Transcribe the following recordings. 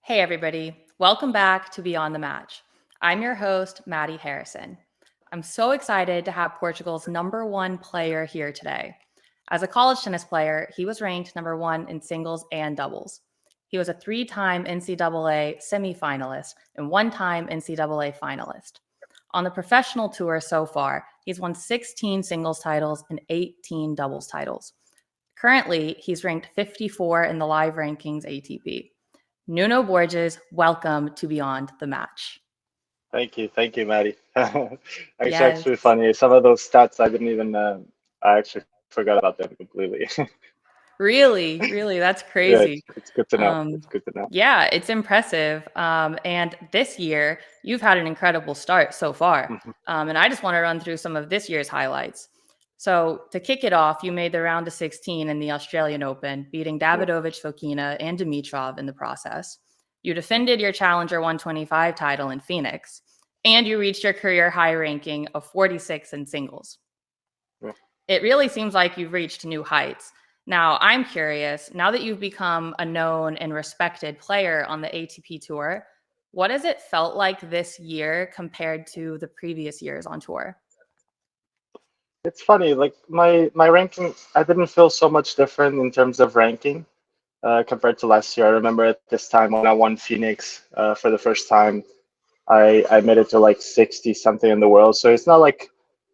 Hey everybody, welcome back to Beyond the Match. I'm your host, Madi Harrison. I'm so excited to have Portugal's #1 player here today. As a college tennis player, he was ranked #1 in singles and doubles. He was a 3-time NCAA semifinalist and 1-time NCAA finalist. On the professional tour so far, he's won 16 singles titles and 18 doubles titles. Currently, he's ranked 54 in the live rankings ATP. Nuno Borges, welcome to Beyond the Match. Thank you, Maddie. It's Yes, actually funny. Some of those stats I didn't even. I actually forgot about them completely. really, that's Yeah, crazy. it's good to know. Um, It's good to know. yeah, it's impressive. And this year, you've had an incredible start so far. Mhm. And I just want to run through some of this year's highlights. So to kick it off, you made the round of 16 in the Australian Open, beating Yeah, Davidovich Fokina and Dimitrov in the process. You defended your Challenger 125 title in Phoenix, and you reached your career high ranking of 46 in singles. yeah. It really seems like you've reached new heights. Now, I'm curious, now that you've become a known and respected player on the ATP Tour, what has it felt like this year compared to the previous years on tour? It's funny. Like my ranking, I didn't feel so much different in terms of ranking compared to last year. I remember at this time when I won Phoenix for the first time, I made it to like 60 something in the world. So it's not like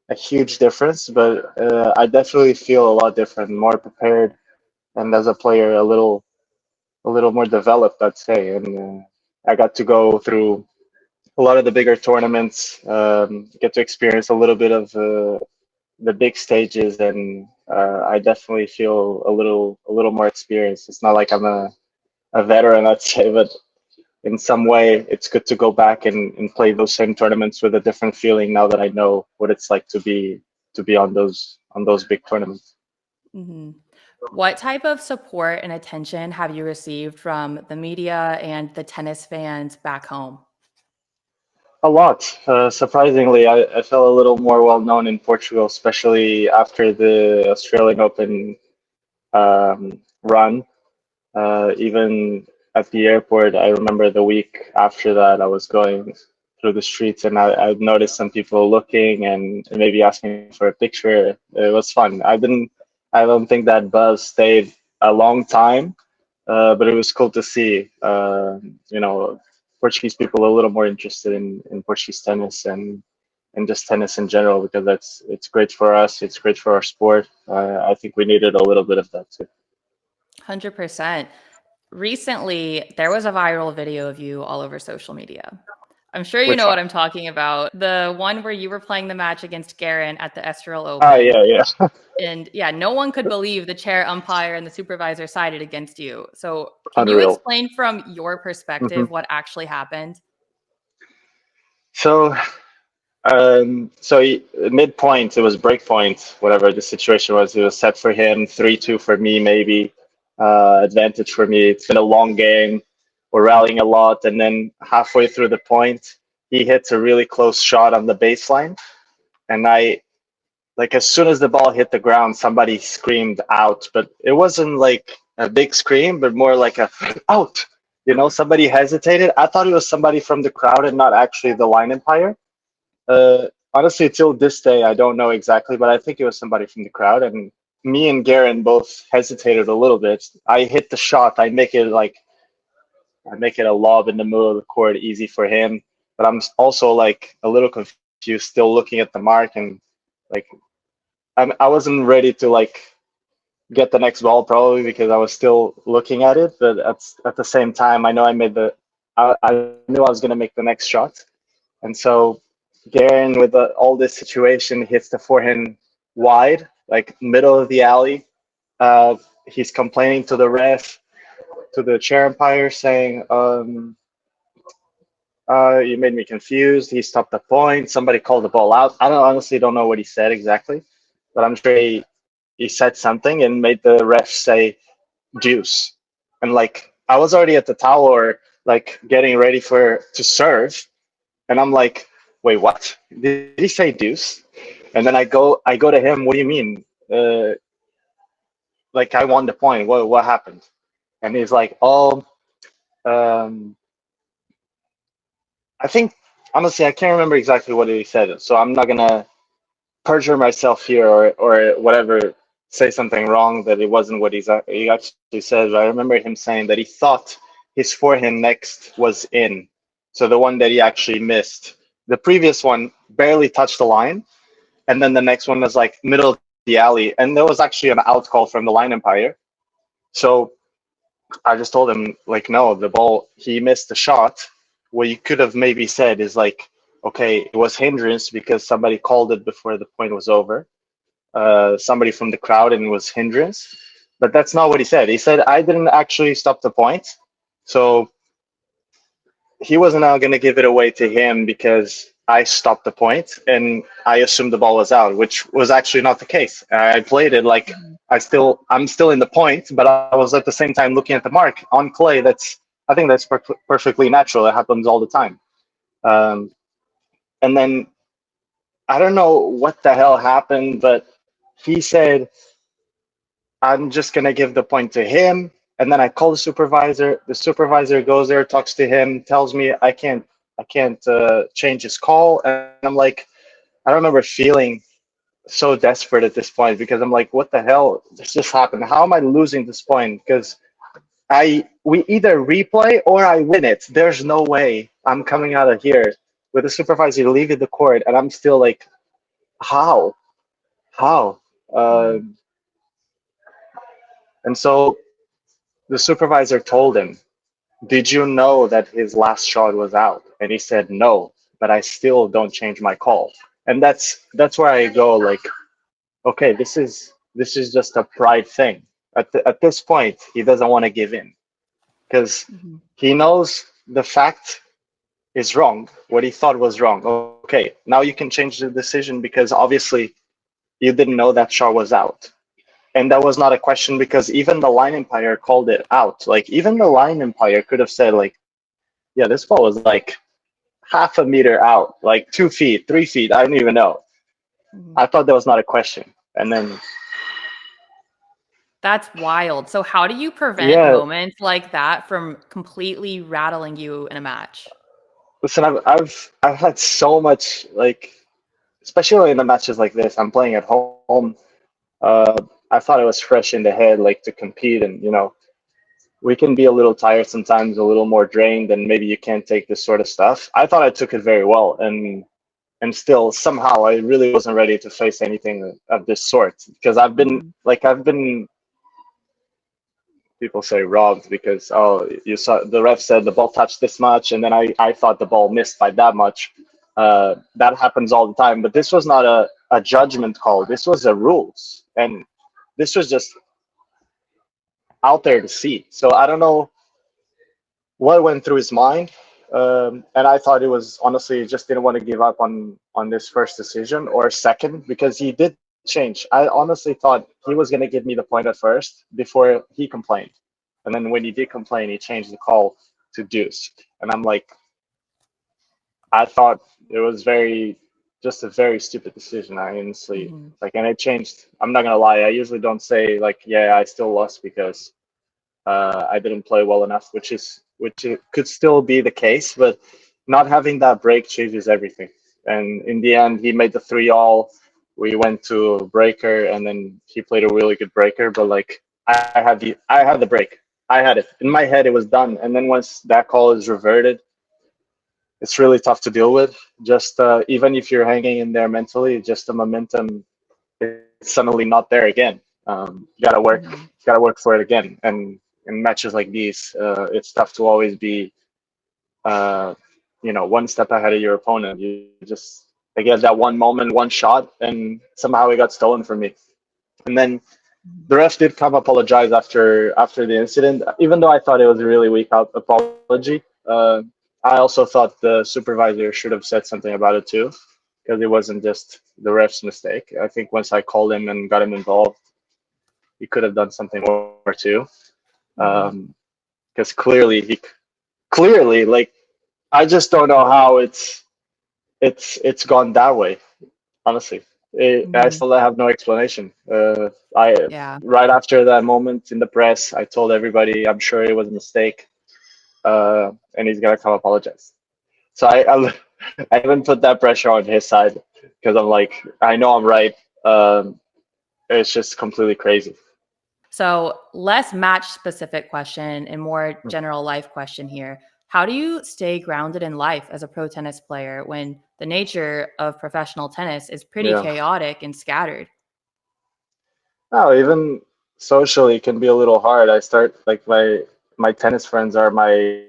a huge difference, but I definitely feel a lot different, more prepared, and as a player, a little more developed, I'd say. And I got to go through a lot of the bigger tournaments, get to experience a little bit of the big stages, and I definitely feel a little more experienced. It's not like I'm a veteran, I'd say, but in some way, it's good to go back and play those same tournaments with a different feeling now that I know what it's like to be on those big tournaments. Mhm. What type of support and attention have you received from the media and the tennis fans back home? A lot. Surprisingly, I felt a little more well known in Portugal, especially after the Australian Open run. Even at the airport, I remember the week after that, I was going through the streets and I noticed some people looking and maybe asking for a picture. It was fun. I don't think that buzz stayed a long time, but it was cool to see. Portuguese people a little more interested in Portuguese tennis and just tennis in general because it's great for us. It's great for our sport. I think we needed a little bit of that too. 100%. Recently, there was a viral video of you all over social media. I'm sure you Which know one? what I'm talking about. The one where you were playing the match against Garin at the Estoril Ah, Open. yeah, yeah. And yeah, no one could believe the chair umpire and the supervisor sided against you. So, can you Unreal. explain from your perspective Hmm. what actually happened? So, midpoint, it was break point, whatever the situation was. It was set for him, 3-2 for me, maybe advantage for me. It's been a long game. We're rallying a lot, and then halfway through the point, he hits a really close shot on the baseline, and I like as soon as the ball hit the ground, somebody screamed out, but it wasn't like a big scream, but more like a out. Somebody hesitated. I thought it was somebody from the crowd and not actually the line umpire. Honestly, till this day, I don't know exactly, but I think it was somebody from the crowd. And me and Garen both hesitated a little bit. I hit the shot. I make it a lob in the middle of the court, easy for him. But I'm also like a little confused, still looking at the mark, and like I wasn't ready to like get the next ball probably because I was still looking at it. But at the same time, I know I knew I was gonna make the next shot, and so Garen, with all this situation, hits the forehand wide, like middle of the alley. He's complaining to the ref, to the chair umpire, saying, "You made me confused." He stopped the point. Somebody called the ball out. I honestly don't know what he said exactly, but I'm sure he said something and made the ref say deuce. And like I was already at the tower, like getting ready to serve, and I'm like, wait, what? Did he say deuce? And then I go to him. What do you mean? Uh, like I won the point. What happened? And he's like, oh, I think honestly, I can't remember exactly what he said, so I'm not gonna perjure myself here or whatever, say something wrong that it wasn't what he actually said. But I remember him saying that he thought his forehand next was in, so the one that he actually missed. The previous one barely touched the line, and then the next one was like middle of the alley, and there was actually an out call from the line umpire. So I just told him like, no, the ball he missed the shot. What you could have maybe said is like, okay, it was hindrance because somebody called it before the point was over, somebody from the crowd, and it was hindrance. But that's not what he said. He said I didn't actually stop the point, so he wasn't going to give it away to him because I stopped the point and I assumed the ball was out, which was actually not the case. I played it like I'm still in the point, but I was at the same time looking at the mark on clay. I think that's perfectly natural. It happens all the time. Um, and then I don't know what the hell happened, but he said I'm just gonna give the point to him. And then I call the supervisor. The supervisor goes there, talks to him, tells me I can't change his call. And I'm like, I remember feeling so desperate at this point because I'm like, what the hell? This just happened. How am I losing this point? Because we either replay or I win it. There's no way I'm coming out of here with the supervisor leaving the court, and I'm still like, how, how? And so the supervisor told him, did you know that his last shot was out? And he said, no, but I still don't change my call. And that's where I go like, okay, this is just a pride thing. At this point, he doesn't want to give in because he knows the fact is wrong. What he thought was wrong. Okay, now you can change the decision because obviously you didn't know that shot was out. And that was not a question because even the line umpire called it out. Like even the line umpire could have said like, yeah, this ball was like half a meter out, like 2 feet, 3 feet. I don't even know. I thought that was not a question. And then That's wild. So how do you prevent yeah, moments like that from completely rattling you in a match? listen, I've had so much like, especially in the matches like this. I'm playing at home. Uh, I thought it was fresh in the head, like to compete, and we can be a little tired sometimes, a little more drained, and maybe you can't take this sort of stuff. I thought I took it very well, and still somehow I really wasn't ready to face anything of this sort because I've been people say robbed because oh you saw the ref said the ball touched this much and then I thought the ball missed by that much. That happens all the time, but this was not a judgment call. This was a rules, and this was just out there to see. So I don't know what went through his mind. And I thought it was honestly just didn't want to give up on this first decision or second because he did change. I honestly thought he was going to give me the point at first before he complained, and then when he did complain, he changed the call to deuce. And I'm like, I thought it was just a very stupid decision. I honestly like, and it changed. I'm not gonna lie. I usually don't say like, yeah, I still lost because I didn't play well enough, which it could still be the case, but not having that break changes everything. And in the end, he made the 3-all. We went to breaker, and then he played a really good breaker. But like, I had the break. I had it in my head. It was done. And then once that call is reverted, it's really tough to deal with. Just even if you're hanging in there mentally, just the momentum is suddenly not there again. You gotta work for it again. And in matches like these, it's tough to always be, one step ahead of your opponent. You just I guess that one moment, one shot, and somehow it got stolen from me. And then the ref did come apologize after the incident, even though I thought it was a really weak apology. I also thought the supervisor should have said something about it too, because it wasn't just the ref's mistake. I think once I called him and got him involved, he could have done something more too. Because clearly, like, I just don't know how it's gone that way. Honestly, I still have no explanation. I Yeah. Right after that moment in the press, I told everybody I'm sure it was a mistake, and he's gonna come apologize. So I haven't put that pressure on his side because I'm like, I know I'm right. Um, it's just completely crazy. So, less match specific question and more general life question here. How do you stay grounded in life as a pro tennis player when the nature of professional tennis is pretty Yeah. chaotic and scattered? No, even socially it can be a little hard. I start like my tennis friends are my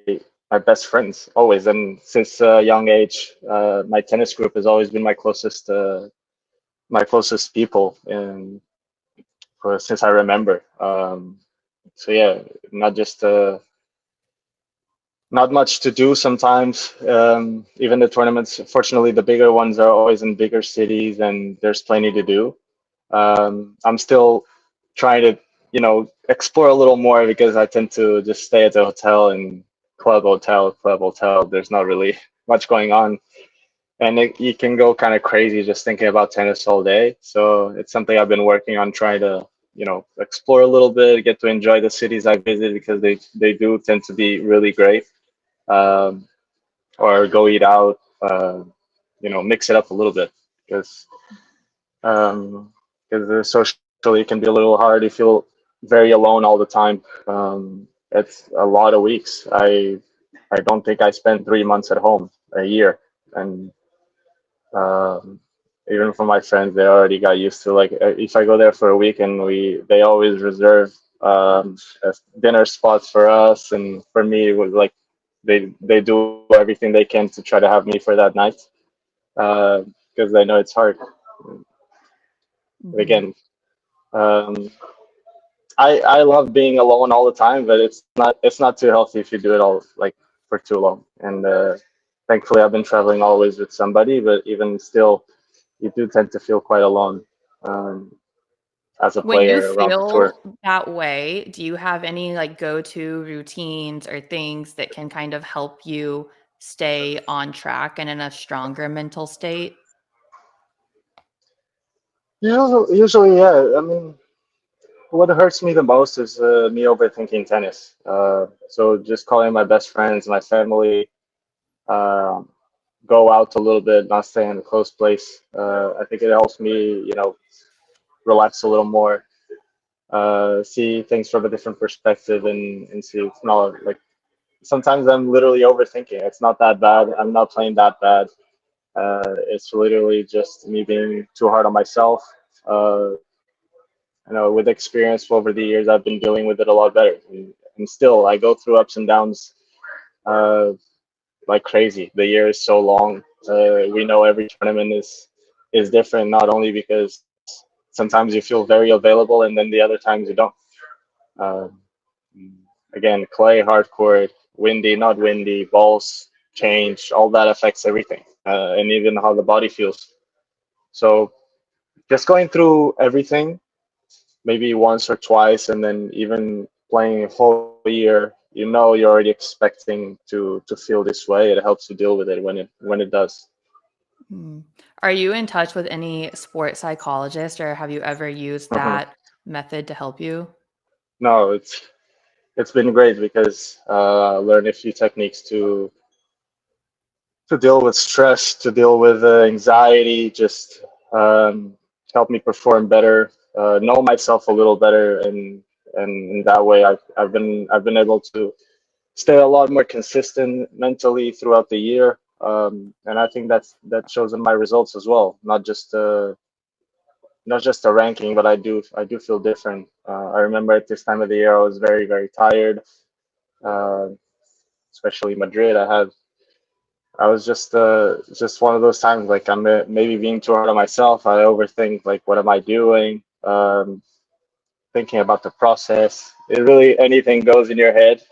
best friends always, and since a young age, my tennis group has always been my closest people, and for since I remember. So yeah, not just not much to do sometimes. Even the tournaments, fortunately, the bigger ones are always in bigger cities, and there's plenty to do. I'm still trying to, explore a little more because I tend to just stay at the hotel and club hotel, club hotel. There's not really much going on, and you can go kind of crazy just thinking about tennis all day. So it's something I've been working on trying to, explore a little bit, get to enjoy the cities I visit because they do tend to be really great. Um, or go eat out, mix it up a little bit because um, socially it can be a little hard. You feel very alone all the time. It's a lot of weeks. I don't think I spent 3 months at home a year, and um, even for my friends, they already got used to like if I go there for a week and they always reserve a dinner spots for us, and for me it was like they do everything they can to try to have me for that night because they know it's hard. Mhm. Again, um, I love being alone all the time, but it's not too healthy if you do it all like for too long. And thankfully, I've been traveling always with somebody, but even still, you do tend to feel quite alone um, as a When you player around the tour. feel that way, do you have any like go-to routines or things that can kind of help you stay on track and in a stronger mental state? Usually, yeah. I mean, what hurts me the most is me overthinking tennis. So just calling my best friends, my family, um, go out a little bit, not stay in a close place. I think it helps me, relax a little more, see things from a different perspective, and see it's not like sometimes I'm literally overthinking. It's not that bad. I'm not playing that bad. It's literally just me being too hard on myself. Uh, with experience over the years, I've been dealing with it a lot better. And still, I go through ups and downs uh, like crazy. The year is so long. We know every tournament is different, not only because sometimes you feel very available and then the other times you don't. Uh, Again, clay, hard court, windy, not windy, balls change, all that affects everything, and even how the body feels. So just going through everything, maybe once or twice, and then even playing a whole year, you're already expecting to feel this way. It helps you deal with it when it does. Mm. Are you in touch with any sport psychologist or have you ever used that method to help you? No, it's been great because learn a few techniques to deal with stress, to deal with anxiety, just um, help me perform better, know myself a little better, and in that way, I've been able to stay a lot more consistent mentally throughout the year, and I think that shows in my results as well. Not just a ranking, but I do feel different. I remember at this time of the year, I was very very tired, uh, especially Madrid. I was just one of those times like I'm maybe being too hard on myself. I overthink like what am I doing? Thinking about the process. It really anything goes in your head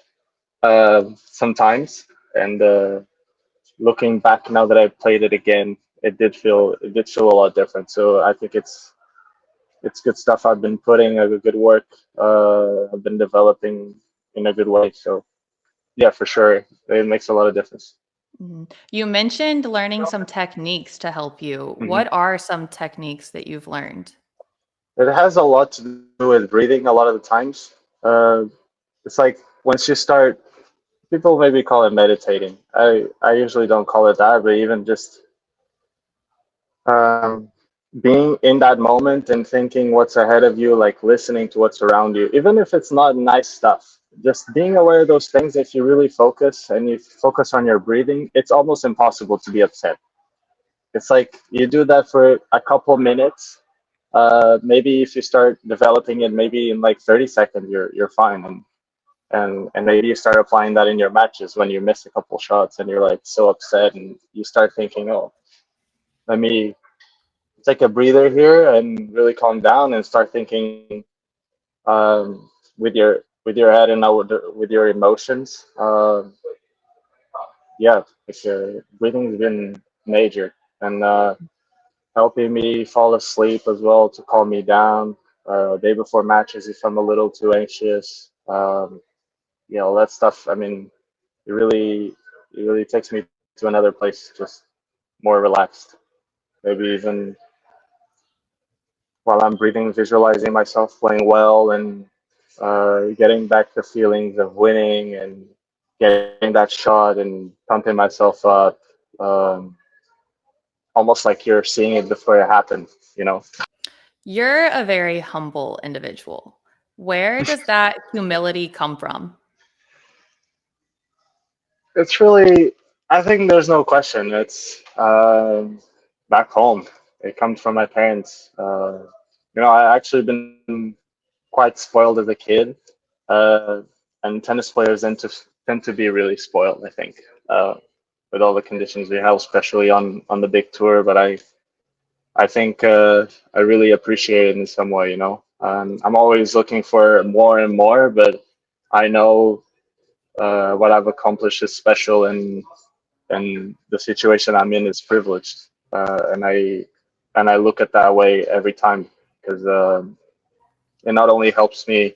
sometimes. And looking back now that I've played it again, it did feel a lot different. So I think it's good stuff. I've been putting a good work. I've been developing in a good way. So yeah, for sure, it makes a lot of difference. Mhm. You mentioned learning some techniques to help you. Mhm. What are some techniques that you've learned? It has a lot to do with breathing a lot of the times. It's like once you start people maybe call it meditating. I usually don't call it that, but even just um, being in that moment and thinking what's ahead of you, like listening to what's around you, even if it's not nice stuff, just being aware of those things. If you really focus and you focus on your breathing, it's almost impossible to be upset. It's like you do that for a couple minutes. Maybe if you start developing it, maybe in like 30 seconds, you're fine. And maybe you start applying that in your matches when you miss a couple shots and you're like so upset and you start thinking, oh, let me take a breather here and really calm down and start thinking with your head and not with your emotions. Yeah, it's, breathing's been major and helping me fall asleep as well to calm me down. Day before matches, if I'm a little too anxious, all that stuff. I mean, it really takes me to another place, just more relaxed. Maybe even while I'm breathing, visualizing myself playing well and getting back the feelings of winning and getting that shot and pumping myself up, um, almost like you're seeing it before it happens, you know? You're a very humble individual. Where does that humility come from? It's really, I think there's no question. It's back home. It comes from my parents. I actually been quite spoiled as a kid, uh, and tennis players tend to be really spoiled. I think with all the conditions we have, especially on the big tour. But I think I really appreciate it in some way. I'm always looking for more and more, but I know what I've accomplished is special, and the situation I'm in is privileged, and I look at that way every time because it not only helps me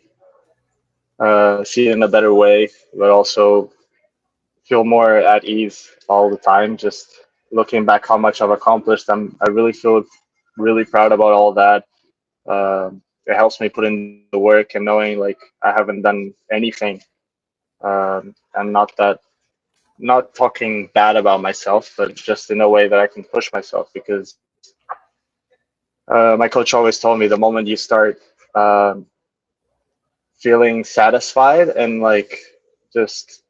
see it in a better way, but also feel more at ease all the time. Just looking back how much I've accomplished, I really feel really proud about all that. It helps me put in the work and knowing like I haven't done anything, and not talking bad about myself, but just in a way that I can push myself because my coach always told me the moment you start um, feeling satisfied and like just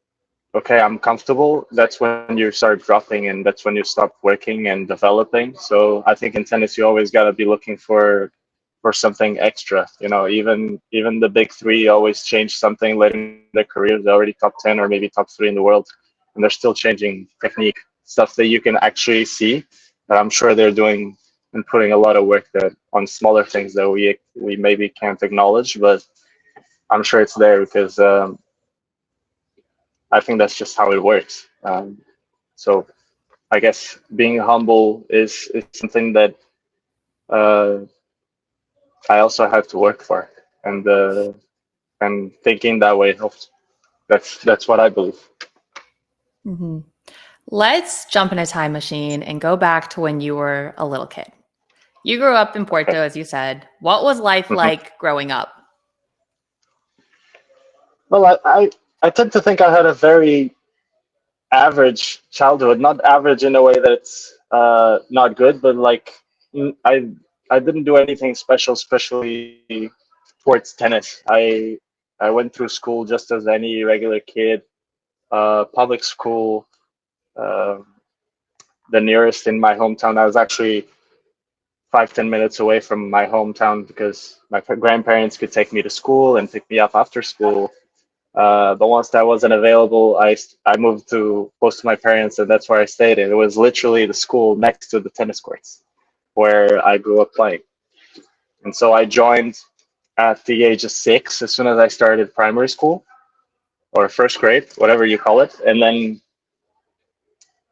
okay, I'm comfortable, that's when you start dropping and that's when you stop working and developing. So I think in tennis you always got to be looking for something extra. Even the big three always change something later in their careers. They're already top 10 or maybe top three in the world, and they're still changing technique, stuff that you can actually see. That I'm sure they're doing and putting a lot of work that on smaller things that we maybe can't acknowledge, but I'm sure it's there because I think that's just how it works. So I guess being humble is something that uh, I also have to work for, and thinking that way helps. That's what I believe. Hmm. Let's jump in a time machine and go back to when you were a little kid. You grew up in Porto, Okay. as you said. What was life Hmm. like growing up? Well, I tend to think I had a very average childhood. Not average in a way that it's not good, but like mm, I I didn't do anything special, especially towards tennis. I went through school just as any regular kid. Public school, uh, the nearest in my hometown. I was actually 5-10 minutes away from my hometown because my grandparents could take me to school and pick me up after school. But once that wasn't available, I moved to close to my parents, and that's where I stayed. And it was literally the school next to the tennis courts where I grew up playing. And so I joined at the age of 6 as soon as I started primary school or first grade, whatever you call it. And then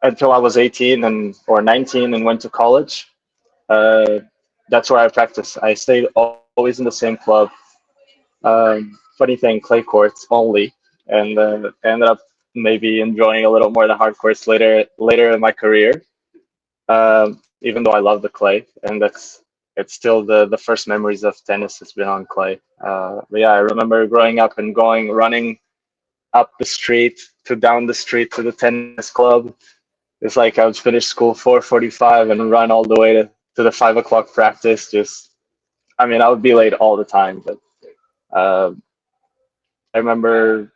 until I was 18 and or 19 and went to college. Uh, that's where I practiced. I stayed always in the same club. Funny thing, clay courts only, and ended up maybe enjoying a little more the hard courts later in my career. Even though I love the clay, and it's still the first memories of tennis has been on clay. But yeah, I remember growing up and going running up the street to down the street to the tennis club. It's like I would finish school 4:45 and run all the way to the 5 o'clock practice. Just, I mean, I would be late all the time, but uh, I remember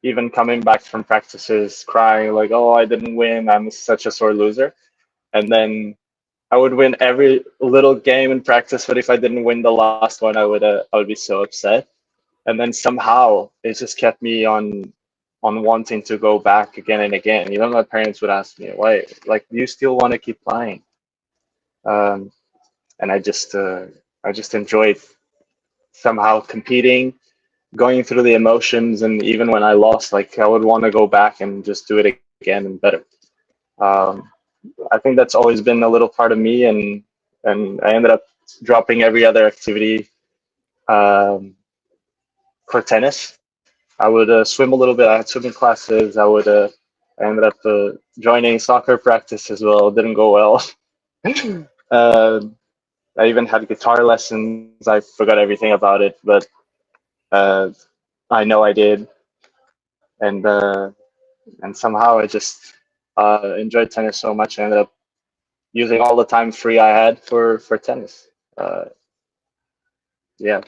even coming back from practices crying like, "Oh, I didn't win. I'm such a sore loser." And then I would win every little game in practice, but if I didn't win the last one, I would be so upset. And then somehow it just kept me on wanting to go back again and again. Even my parents would ask me, "Why? Like, do you still want to keep playing?" Um, and I just enjoyed somehow competing, going through the emotions, and even when I lost, like I would want to go back and just do it again and better. Um, I think that's always been a little part of me, and I ended up dropping every other activity um, for tennis. I would swim a little bit. I had swimming classes. I ended up joining soccer practice as well. Didn't go well. uh, I even had guitar lessons. I forgot everything about it, but uh, I know I did, and somehow I just enjoyed tennis so much. I ended up using all the time free I had for tennis. Uh, yeah,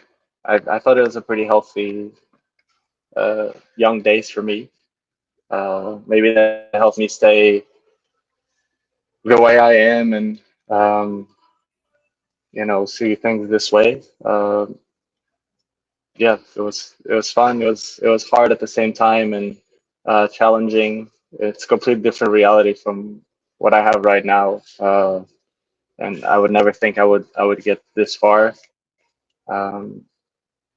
I thought it was a pretty healthy young days for me. Maybe that helped me stay the way I am and see things this way. Yeah, it was fun. It was hard at the same time and challenging. It's a completely different reality from what I have right now. And I would never think I would get this far. Um,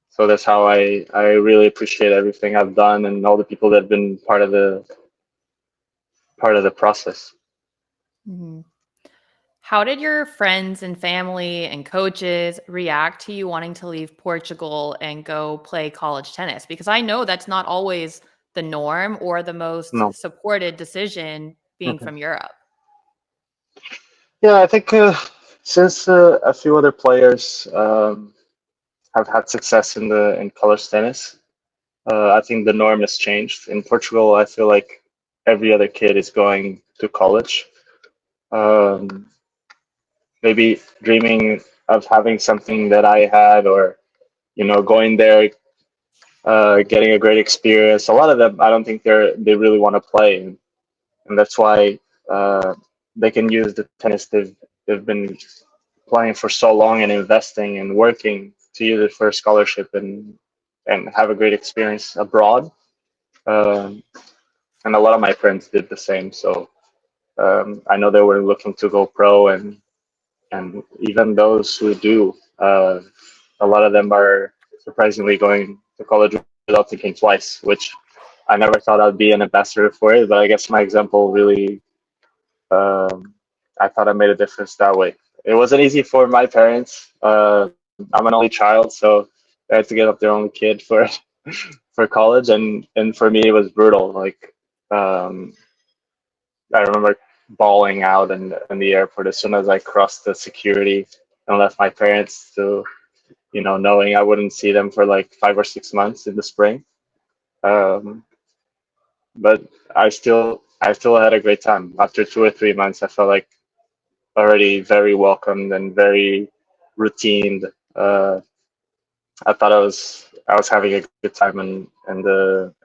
so that's how I really appreciate everything I've done and all the people that have been part of the process. Mhm. How did your friends and family and coaches react to you wanting to leave Portugal and go play college tennis? Because I know that's not always the norm or the most No. supported decision being Mhm. from Europe. Yeah, I think since a few other players have had success in college tennis, I think the norm has changed. In Portugal, I feel like every other kid is going to college. Um, Maybe dreaming of having something that I had, or going there, getting a great experience. A lot of them, I don't think they really want to play, and that's why they can use the tennis they've been playing for so long and investing and working to use it for a scholarship and have a great experience abroad. Um, and a lot of my friends did the same. So I know they were looking to go pro, and even those who do, a lot of them are surprisingly going to college without thinking twice, which I never thought I'd be an ambassador for it. But I guess my example really, I thought I made a difference that way. It wasn't easy for my parents. I'm an only child, so they had to get up their only kid for college, and for me it was brutal. Like um, I remember bawling out in the airport as soon as I crossed the security and left my parents to, knowing I wouldn't see them for like 5 or 6 months in the spring. Um, but I still had a great time. After 2 or 3 months, I felt like already very welcomed and very routined. I thought I was having a good time and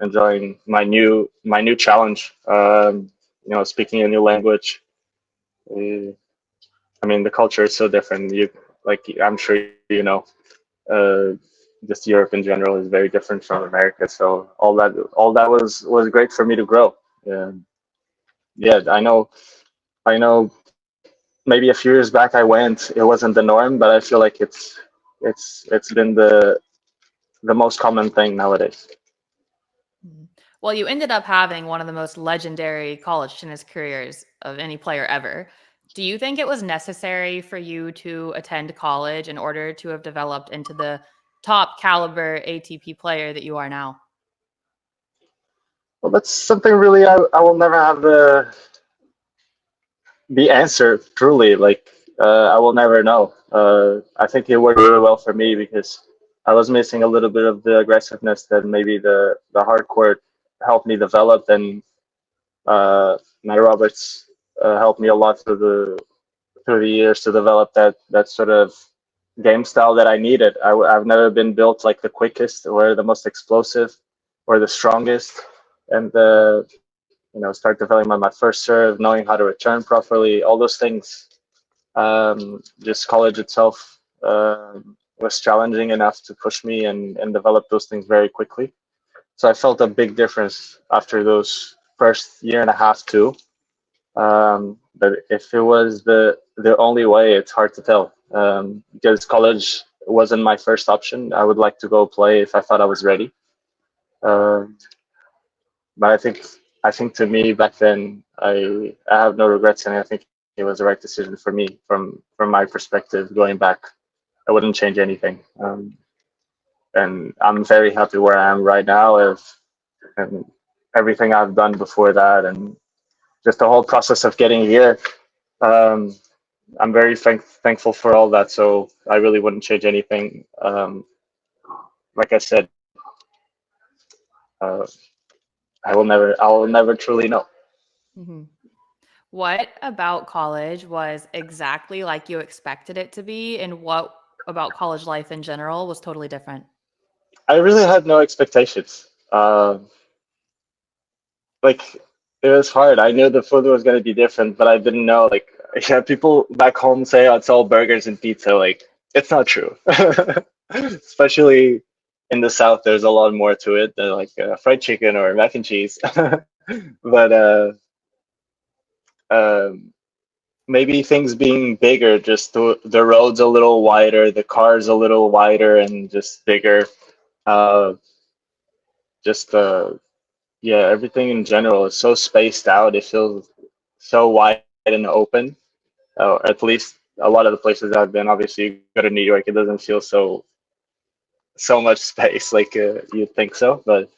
enjoying my new challenge. Speaking a new language. Uh, I mean, the culture is so different. I'm sure uh, just Europe in general is very different from America. So all that was great for me to grow. Yeah, yeah. I know. Maybe a few years back I went. It wasn't the norm, but I feel like it's been the most common thing nowadays. Mhm. Well, you ended up having one of the most legendary college tennis careers of any player ever. Do you think it was necessary for you to attend college in order to have developed into the top caliber ATP player that you are now? Well, that's something really I will never have the answer truly. Like I will never know. I think it worked really well for me because I was missing a little bit of the aggressiveness that maybe the hard court helped me develop, and Matt Roberts helped me a lot through the years to develop that sort of game style that I needed. I've never been built like the quickest or the most explosive or the strongest, and start developing my first serve, knowing how to return properly, all those things. Just college itself was challenging enough to push me and develop those things very quickly. So I felt a big difference after those first year and a half too. But if it was the only way, it's hard to tell. Because college wasn't my first option. I would like to go play if I thought I was ready. Um, but I think to me back then, I have no regrets, and I think it was the right decision for me from my perspective. Going back, I wouldn't change anything. And I'm very happy where I am right now. And everything I've done before that, and just the whole process of getting here. Um, I'm very thankful for all that. So I really wouldn't change anything. Like I said, uh, I will never truly know. Mhm. What about college was exactly like you expected it to be, and what about college life in general was totally different? I really had no expectations. Like it was hard. I knew the food was gonna be different, but I didn't know. Like yeah, people back home say, oh, it's all burgers and pizza. Like it's not true. Especially in the South, there's a lot more to it than like fried chicken or mac and cheese. But um, maybe things being bigger, just the roads a little wider, the cars a little wider and just bigger. Uh, just yeah, everything in general is so spaced out. It feels so wide and open. At least a lot of the places I've been. Obviously, you go to New York, it doesn't feel so much space like you'd think so. But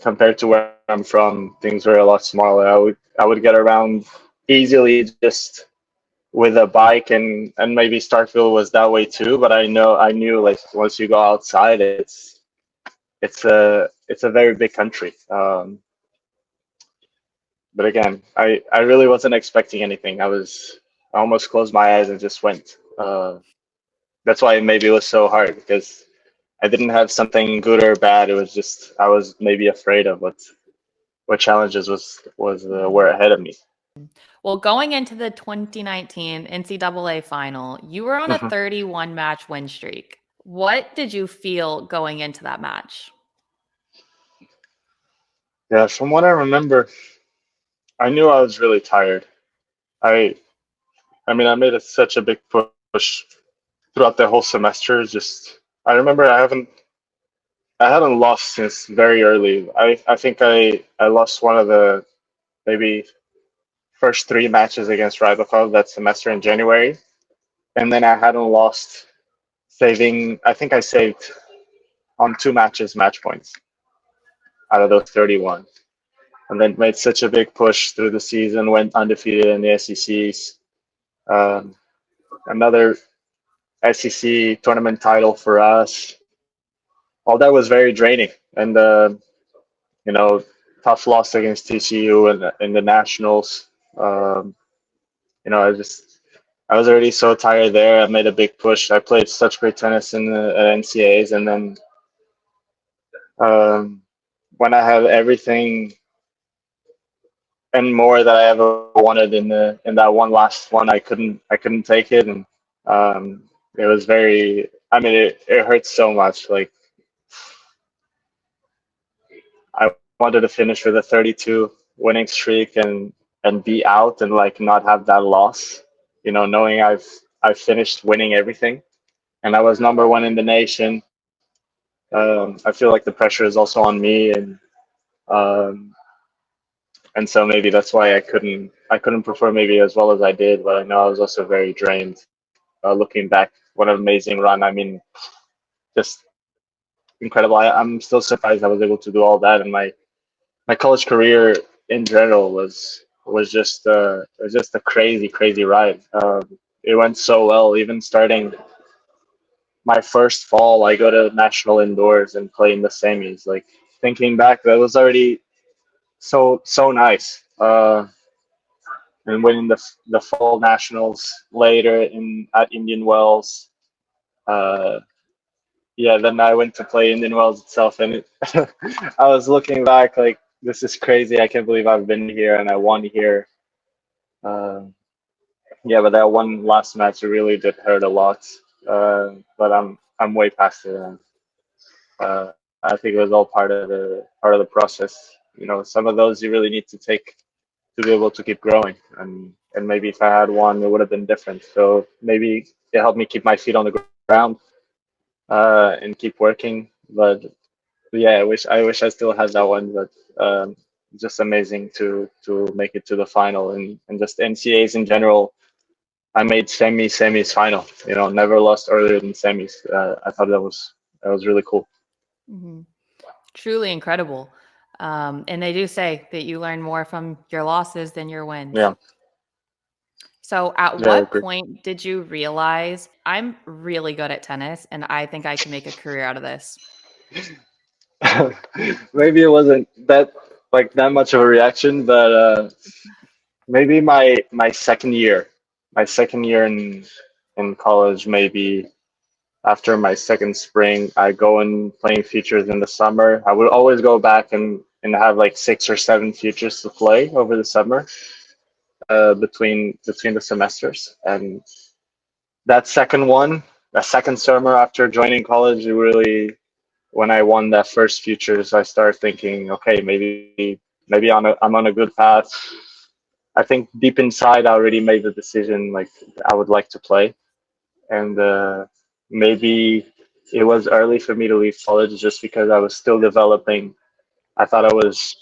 compared to where I'm from, things were a lot smaller. I would get around easily just with a bike, and maybe Starkville was that way too. But I knew like once you go outside, it's a very big country. But again, I really wasn't expecting anything. I almost closed my eyes and just went. That's why maybe it was so hard because I didn't have something good or bad. It was just I was maybe afraid of what challenges was Mhm. were ahead of me. Well, going into the 2019 NCAA final, you were on a Mhm. 31 match win streak. What did you feel going into that match? Yeah, from what I remember, I knew I was really tired. I I mean, I made such a big push throughout the whole semester. Just I remember I hadn't lost since very early. I think I lost one of the maybe first three matches against Rybakov that semester in January, and then I hadn't lost saving. I think I saved on two matches match points out of those 31, and then made such a big push through the season. Went undefeated in the SECs. Um, Another SEC tournament title for us. All that was very draining, and you know, tough loss against TCU in the nationals. Um, I was already so tired there. I made a big push. I played such great tennis in the NCAAs, and then um, when I had everything and more that I ever wanted in that one last one, I couldn't take it, and it was very. I mean, it hurts so much. Like I wanted to finish with a 32 winning streak and be out and like not have that loss. Knowing I've finished winning everything and I was number one in the nation. I feel like the pressure is also on me, um, and so maybe that's why I couldn't perform maybe as well as I did. But I know I was also very drained. Looking back, what an amazing run! I mean, just incredible. I'm still surprised I was able to do all that, and my college career in general was just a crazy ride. It went so well. Even starting my first fall, I go to national indoors and play in the semis. Like thinking back, that was already so nice. And winning the fall nationals later in at Indian Wells. Uh, yeah, then I went to play Indian Wells itself, and I was looking back like this is crazy. I can't believe I've been here and I won here. Uh, yeah, but that one last match really did hurt a lot. But I'm way past it. And, I think it was all part of the process. You know, some of those you really need to take to be able to keep growing. And maybe if I had one, it would have been different. So maybe it helped me keep my feet on the ground and keep working. But yeah, I wish I still had that one. But just amazing to make it to the final and just NCAAs in general. I made semis, final. You know, never lost earlier than semis. I thought that was really cool. Hmm. Truly incredible. And they do say that you learn more from your losses than your wins. Yeah, So, at yeah, I what agree. point did you realize I'm really good at tennis and I think I can make a career out of this? Maybe it wasn't that much of a reaction, but maybe my second year in college, maybe after my second spring, I go and playing futures in the summer. I would always go back and have like 6 or 7 futures to play over the summer, between the semesters. And that second summer after joining college, it really, when I won that first futures, I started thinking, okay, maybe I'm on a good path. I think deep inside, I already made the decision like I would like to play, and maybe it was early for me to leave college just because I was still developing. I thought I was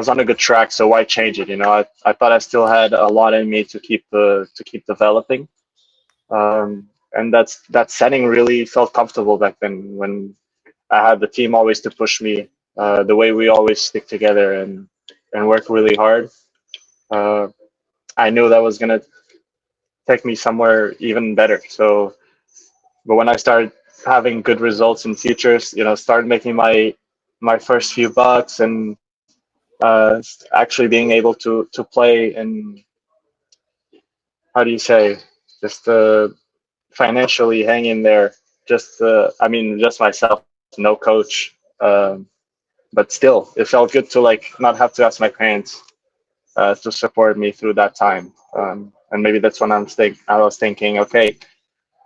on a good track, so why change it? You know, I thought I still had a lot in me to keep developing. And that setting really felt comfortable back then when I had the team always to push me, the way we always stick together and work really hard. Uh, I knew that was gonna take me somewhere even better. So, but when I started having good results in futures, started making my first few bucks and actually being able to play and how do you say, just financially hang in there. Just I mean, just myself, no coach. But still, it felt good to like not have to ask my parents to support me through that time. And maybe that's when I was thinking, okay,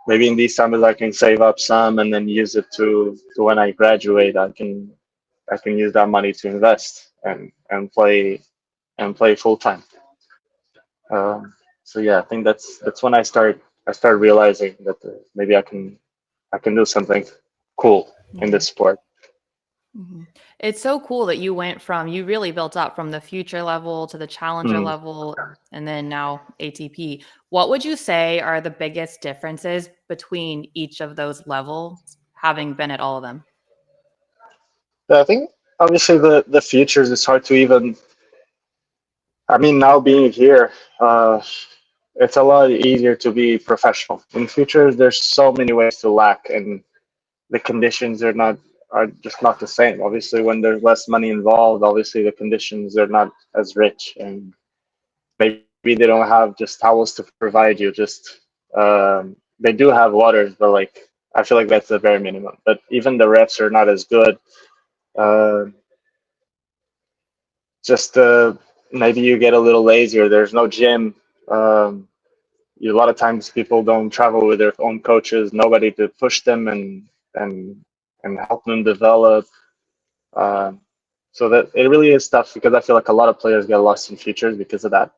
maybe in these summers I can save up some and then use it to when I graduate, I can use that money to invest and play full time. So yeah, I think that's when I started realizing that maybe I can do something cool in Mhm. this sport. Mhm. It's so cool that you really built up from the future level to the challenger Mm. level and then now ATP. What would you say are the biggest differences between each of those levels, having been at all of them? Yeah, I think obviously the futures is hard to even. I mean, now being here, it's a lot easier to be professional. In futures, there's so many ways to lack, and the conditions are just not the same. Obviously, when there's less money involved, obviously the conditions are not as rich, and maybe they don't have just towels to provide you. They do have waters, but like I feel like that's the bare minimum. But even the refs are not as good. Uh, just maybe you get a little lazier. There's no gym. Um, a lot of times people don't travel with their own coaches, nobody to push them and and help them develop. Um, so that it really is tough because I feel like a lot of players get lost in futures because of that.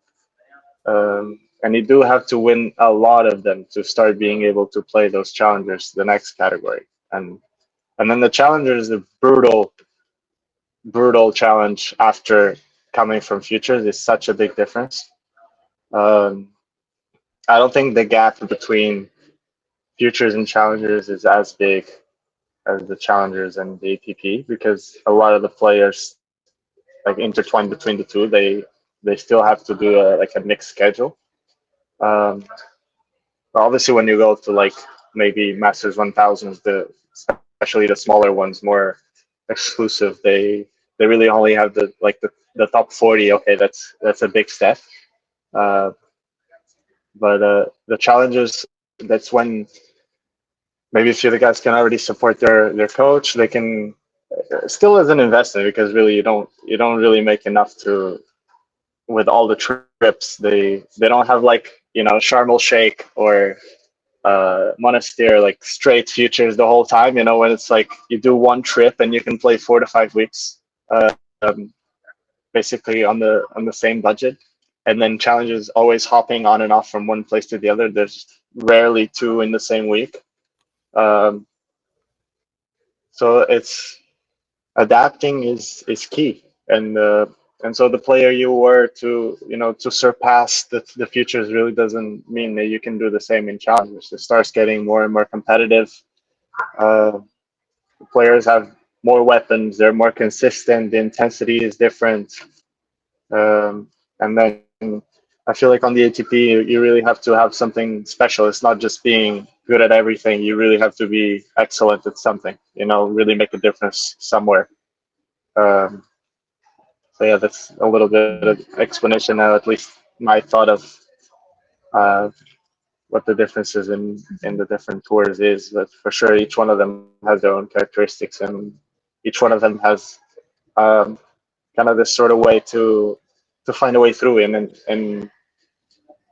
And you do have to win a lot of them to start being able to play those challengers, the next category. And then the challengers is a brutal challenge after coming from futures is such a big difference. Um, I don't think the gap between futures and challengers is as big as the challengers and the ATP because a lot of the players like intertwined between the two. They still have to do like a mixed schedule. Um, but obviously, when you go to like maybe Masters 1000s, especially the smaller ones, more exclusive. They really only have the top 40. Okay, that's a big step. Uh, but the challenges, that's when maybe a few of the guys can already support their coach. They can still as an investment, because really you don't really make enough to with all the trips. They don't have like Sharm el Sheikh or Monastir, like straight futures the whole time. When it's like you do one trip and you can play 4 to 5 weeks, um, basically on the same budget. And then challenges always hopping on and off from one place to the other. There's rarely two in the same week. Um, so it's adapting is key, and so the player you were to surpass the futures really doesn't mean that you can do the same in challenges. It starts getting more and more competitive. Uh, Players have more weapons. They're more consistent. The intensity is different. And then I feel like on the ATP, you really have to have something special. It's not just being good at everything. You really have to be excellent at something, really make a difference somewhere. So yeah, that's a little bit of explanation now, at least my thought of uh, what the differences in the different tours is. But for sure, each one of them has their own characteristics, and each one of them has kind of this sort of way to find a way through. And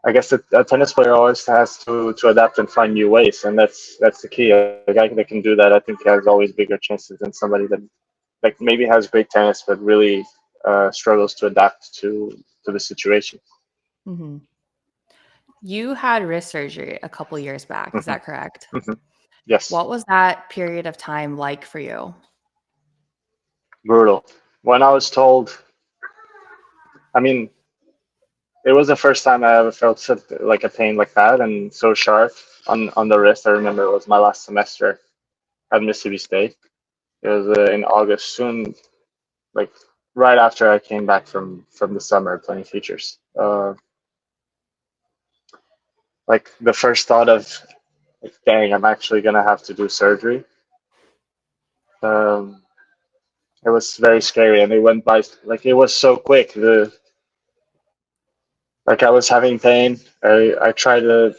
I guess a tennis player always has to adapt and find new ways, and that's the key. A guy that can do that, I think, has always bigger chances than somebody that like maybe has great tennis but really struggles to adapt to the situation. Mm-hmm. You had wrist surgery a couple years back. Is Mm-hmm. that correct? Mm-hmm. Yes. What was that period of time like for you? Brutal. When I was told, I mean, it was the first time I ever felt like a pain like that and so sharp on the wrist. I remember it was my last semester at Mississippi State. It was in August, soon, like right after I came back from the summer playing futures. Like the first thought of, like, dang, I'm actually gonna have to do surgery. Um, it was very scary, and it went by like it was so quick. Like I was having pain. I tried to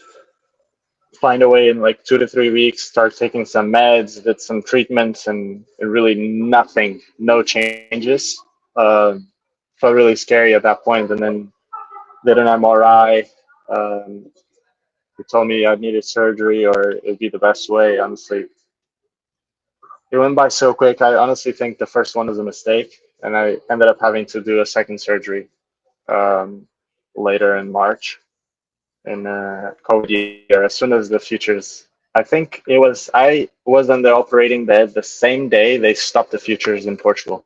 find a way in like 2 to 3 weeks, start taking some meds, did some treatments, and really nothing, no changes. Felt really scary at that point, and then did an MRI. They told me I needed surgery or it'd be the best way. Honestly, it went by so quick. I honestly think the first one was a mistake, and I ended up having to do a second surgery um, later in March in COVID year. As soon as the futures, I think I was on the operating bed the same day they stopped the futures in Portugal.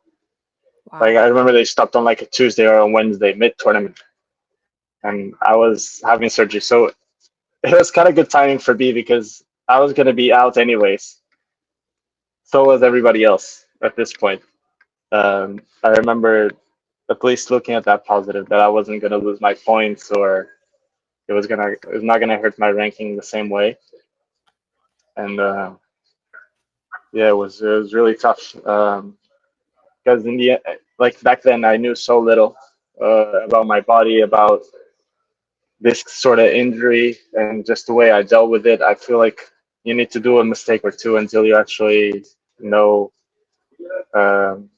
Wow. Like I remember they stopped on like a Tuesday or a Wednesday mid tournament, and I was having surgery. So it was kind of good timing for me because I was going to be out anyways. So was everybody else at this point. I remember at least looking at that positive, that I wasn't going to lose my points, or it was not gonna hurt my ranking the same way. And yeah, it was really tough because in the like back then I knew so little about my body, about this sort of injury, and just the way I dealt with it. I feel like you need to do a mistake or two until you actually know um,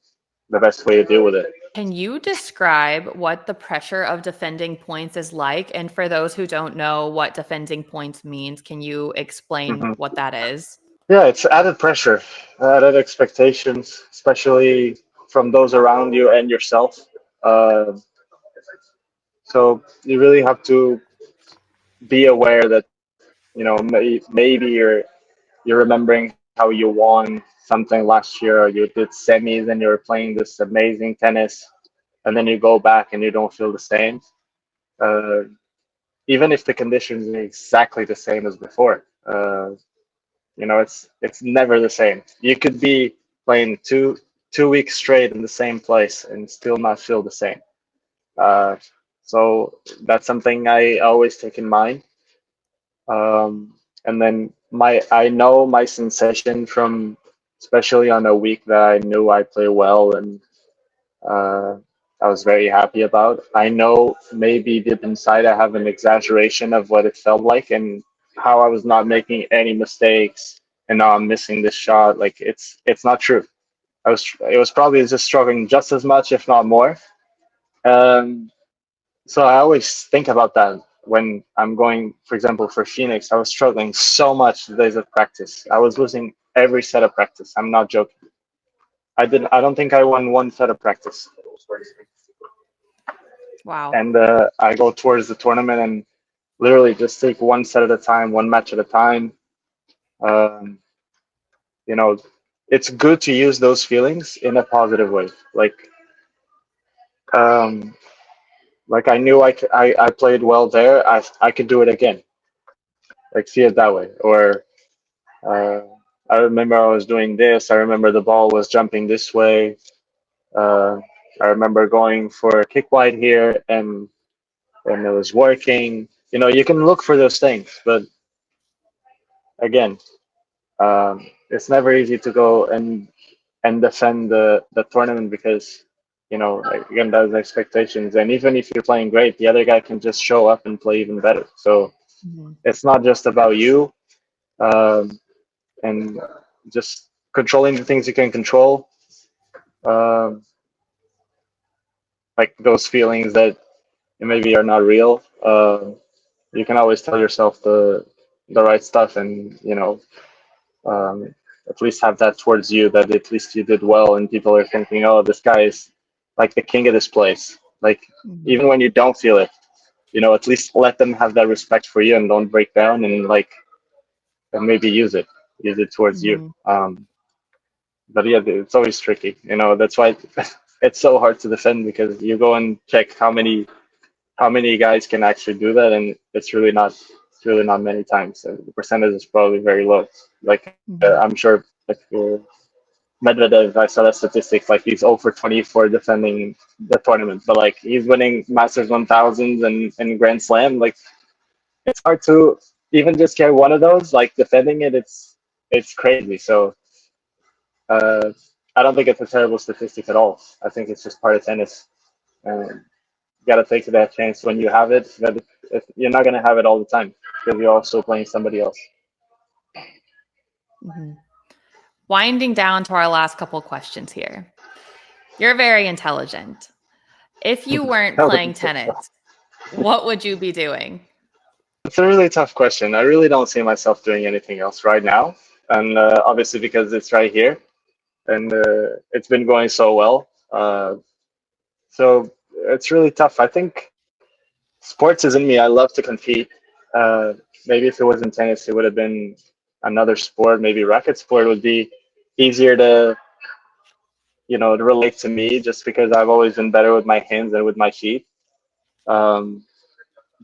the best way to deal with it. Can you describe what the pressure of defending points is like? And for those who don't know what defending points means, can you explain Hmm. what that is? Yeah, it's added pressure, added expectations, especially from those around you and yourself. Uh, so you really have to be aware that maybe you're remembering how you won something last year, or you did semis and you were playing this amazing tennis, and then you go back and you don't feel the same. Uh, Even if the conditions are exactly the same as before, it's never the same. You could be playing two weeks straight in the same place and still not feel the same. Uh, so that's something I always take in mind. And then I know my sensation from especially on a week that I knew I play well and uh, I was very happy about. I know maybe deep inside I have an exaggeration of what it felt like and how I was not making any mistakes and now I'm missing this shot. Like it's not true. It was probably just struggling just as much, if not more. Um, so I always think about that when I'm going, for example, for Phoenix. I was struggling so much the days of practice. I was losing every set of practice. I'm not joking. I don't think I won one set of practice. Wow. And I go towards the tournament and literally just take one set at a time, one match at a time. Um, you know, it's good to use those feelings in a positive way. Um, like I knew I played well there. I could do it again. Like see it that way. Or uh, I remember I was doing this. I remember the ball was jumping this way. Uh, I remember going for a kick wide here and it was working. You know, you can look for those things, but again, it's never easy to go and defend the tournament because you know like, again those expectations. And even if you're playing great, the other guy can just show up and play even better. So Mhm. it's not just about you and just controlling the things you can control. Um, like those feelings that maybe are not real. You can always tell yourself the right stuff, and you know, at least have that towards you that at least you did well, and people are thinking, oh, this guy is like the king of this place. Like Mhm. even when you don't feel it, you know, at least let them have that respect for you and don't break down and like and maybe use it towards you. Mhm. But yeah, it's always tricky. You know, that's why it's so hard to defend because you go and check how many guys can actually do that, and it's really not many times. So the percentage is probably very low. Like Mhm. I'm sure like Medvedev, I saw that statistics like he's 0 for 20 for defending the tournament, but like he's winning Masters 1000s and Grand Slam. Like it's hard to even just get one of those. Like defending it, it's crazy. So uh, I don't think it's a terrible statistic at all. I think it's just part of tennis. And you got to take that chance when you have it. That you're not going to have it all the time because you're also playing somebody else. Mhm. Winding down to our last couple questions here. You're very intelligent. If you weren't I playing wouldn't say so. tennis, what would you be doing? It's a really tough question. I really don't see myself doing anything else right now, and obviously because it's right here and it's been going so well. So it's really tough. I think sports is in me. I love to compete. Uh, Maybe if it wasn't tennis, it would have been another sport. Maybe racket sport would be easier to to relate to me just because I've always been better with my hands than with my feet. Um,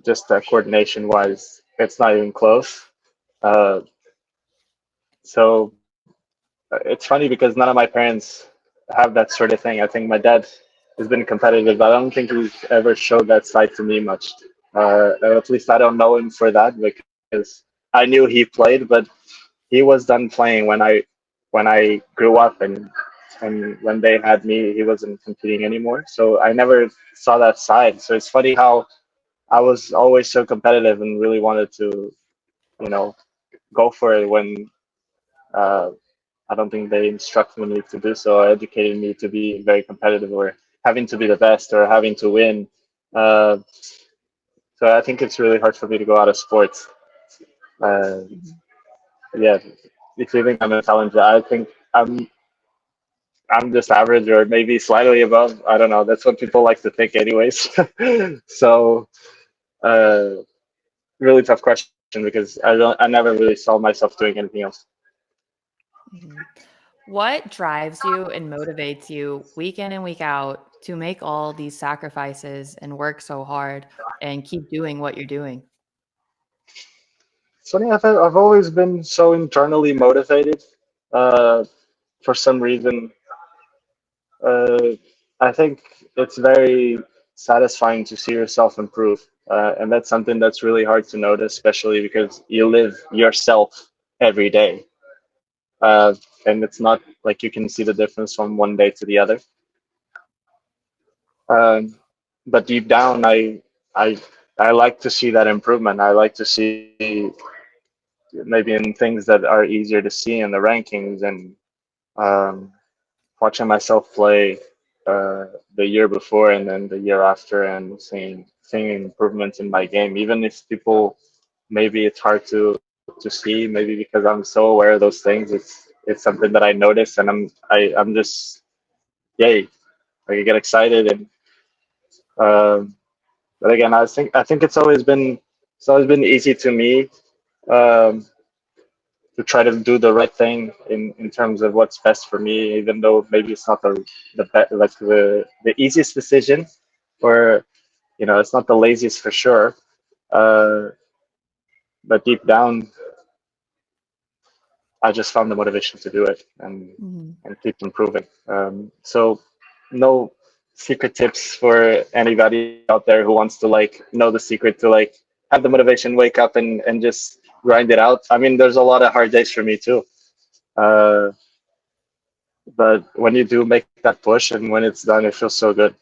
just coordination wise, it's not even close. Uh, so it's funny because none of my parents have that sort of thing. I think my dad has been competitive, but I don't think he's ever showed that side to me much. At least I don't know him for that because I knew he played, but he was done playing when I grew up and when they had me, he wasn't competing anymore. So I never saw that side. So it's funny how I was always so competitive and really wanted to, you know, go for it when uh, I don't think they instructed me to do so, or educated me to be very competitive or having to be the best or having to win. Uh, so I think it's really hard for me to go out of sports. Uh, Mhm. yeah, if you think I'm intelligent, I think I'm just average or maybe slightly above. I don't know. That's what people like to think, anyways. So, uh, really tough question because I never really saw myself doing anything else. Mhm. What drives you and motivates you week in and week out to make all these sacrifices and work so hard and keep doing what you're doing? It's funny. I've always been so internally motivated. Uh, for some reason, uh, I think it's very satisfying to see yourself improve, and that's something that's really hard to notice, especially because you live yourself every day. and it's not like you can see the difference from one day to the other. Um, but deep down, I I like to see that improvement. I like to see maybe in things that are easier to see in the rankings, and um, watching myself play the year before and then the year after, and seeing improvements in my game. Even if people, maybe it's hard to see, maybe because I'm so aware of those things. It's something that I notice, and I'm just yay, like I get excited. And um, but again, I think it's always been easy to me, um, to try to do the right thing in terms of what's best for me, even though maybe it's not the easiest decision, or it's not the laziest for sure. Uh, but deep down, I just found the motivation to do it, Mhm. and keep improving. So no secret tips for anybody out there who wants to like know the secret to like have the motivation, wake up and just grind it out. I mean, there's a lot of hard days for me too. Uh, but when you do make that push and when it's done, it feels so good.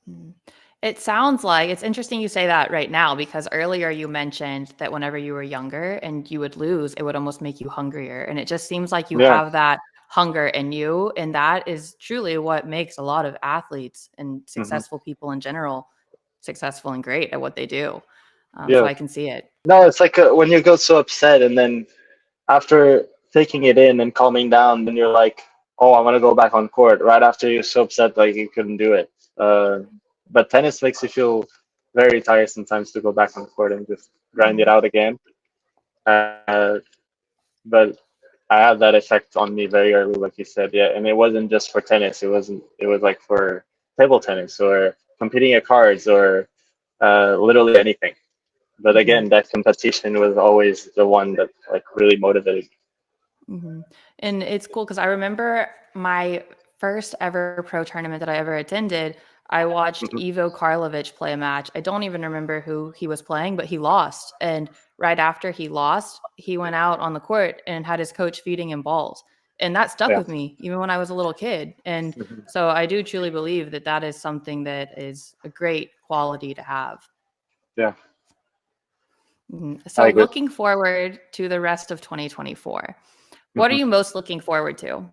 Mhm. It sounds like it's interesting you say that right now because earlier you mentioned that whenever you were younger and you would lose, it would almost make you hungrier. And it just seems like you Yeah. have that hunger in you. And that is truly what makes a lot of athletes and Hmm. successful people in general successful and great at what they do. So Yeah. I can see it. No, it's like when you go so upset, and then after taking it in and calming down, then you're like, oh, I want to go back on court. Right after you're so upset, like you couldn't do it. But tennis makes you feel very tired sometimes to go back on court and just grind it Mhm. out again. Uh, but I had that effect on me very early, like you said, yeah. And it wasn't just for tennis. It wasn't. It was like for table tennis or competing at cards or literally anything. But Mhm. again, that competition was always the one that like really motivated Hmm. And it's cool because I remember my first ever pro tournament that I ever attended. I watched me. Ivo Karlovic play a match. I don't even remember who he was playing, but he lost. And right after he lost, he went out on the court and had his coach feeding him balls. And that stuck Yeah. with me even when I was a little kid. And Mhm. so I do truly believe that that is something that is a great quality to have. Yeah, Mhm. I So agree. looking forward to the rest of 2024, what are Hmm. you most looking forward to?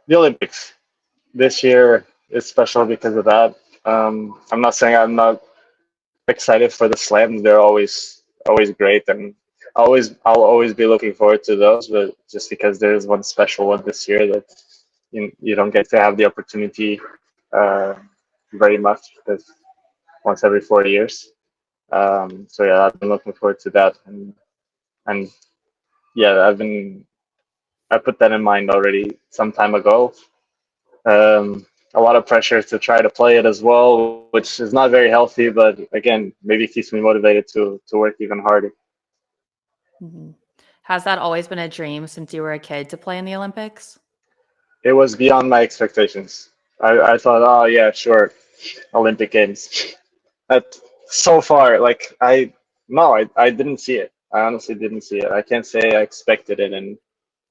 The Olympics this year is special because of that. I'm not saying I'm not excited for the slams. They're always great, and I'll always be looking forward to those. But just because there is one special one this year that you don't get to have the opportunity uh, very much, because once every 4 years. So yeah, I've been looking forward to that, and yeah, I put that in mind already some time ago. A lot of pressure to try to play it as well, which is not very healthy. But again, maybe it keeps me motivated to work even harder. Mhm. Has that always been a dream since you were a kid to play in the Olympics? It was beyond my expectations. I thought, oh yeah, sure, Olympic Games. That so far, like no, I didn't see it. I honestly didn't see it. I can't say I expected it, and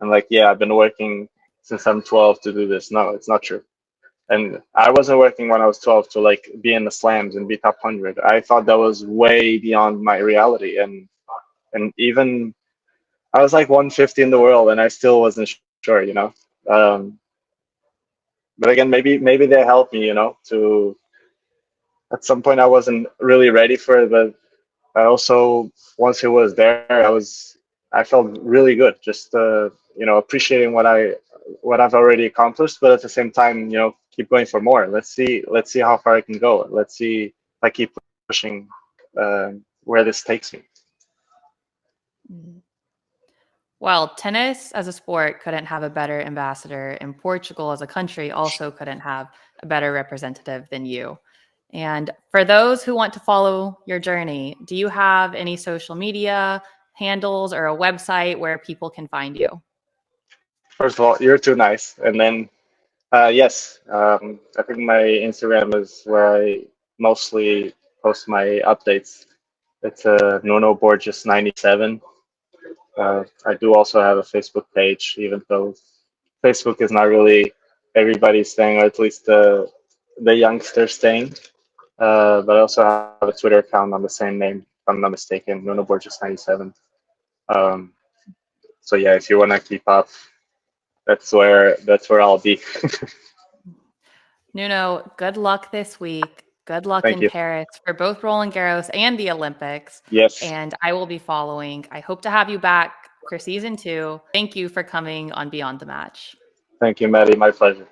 like yeah, I've been working since I'm 12 to do this. No, it's not true. And I wasn't working when I was 12 to like be in the slams and be top 100. I thought that was way beyond my reality. And even I was like 150 in the world, and I still wasn't sure. Um, but again, maybe they helped me, to at some point I wasn't really ready for it, but I also, once it was there, I felt really good, just appreciating what I've already accomplished, but at the same time, keep going for more. Let's see how far I can go. Let's see if I keep pushing where this takes me. Mhm. Well, tennis as a sport couldn't have a better ambassador, and Portugal as a country also couldn't have a better representative than you. And for those who want to follow your journey, do you have any social media handles or a website where people can find you? First of all, you're too nice, and then yes, I think my Instagram is where I mostly post my updates. It's Nuno Borges 97. I do also have a Facebook page, even though Facebook is not really everybody's thing, or at least the youngsters thing. But I also have a Twitter account on the same name, if I'm not mistaken, Nuno Borges 97. Um, so yeah, if you want to keep up, that's where I'll be. Nuno, good luck this week. Good luck Thank in you. Paris for both Roland Garros and the Olympics. Yes. And I will be following. I hope to have you back for season 2. Thank you for coming on Beyond the Match. Thank you, Maddie. My pleasure.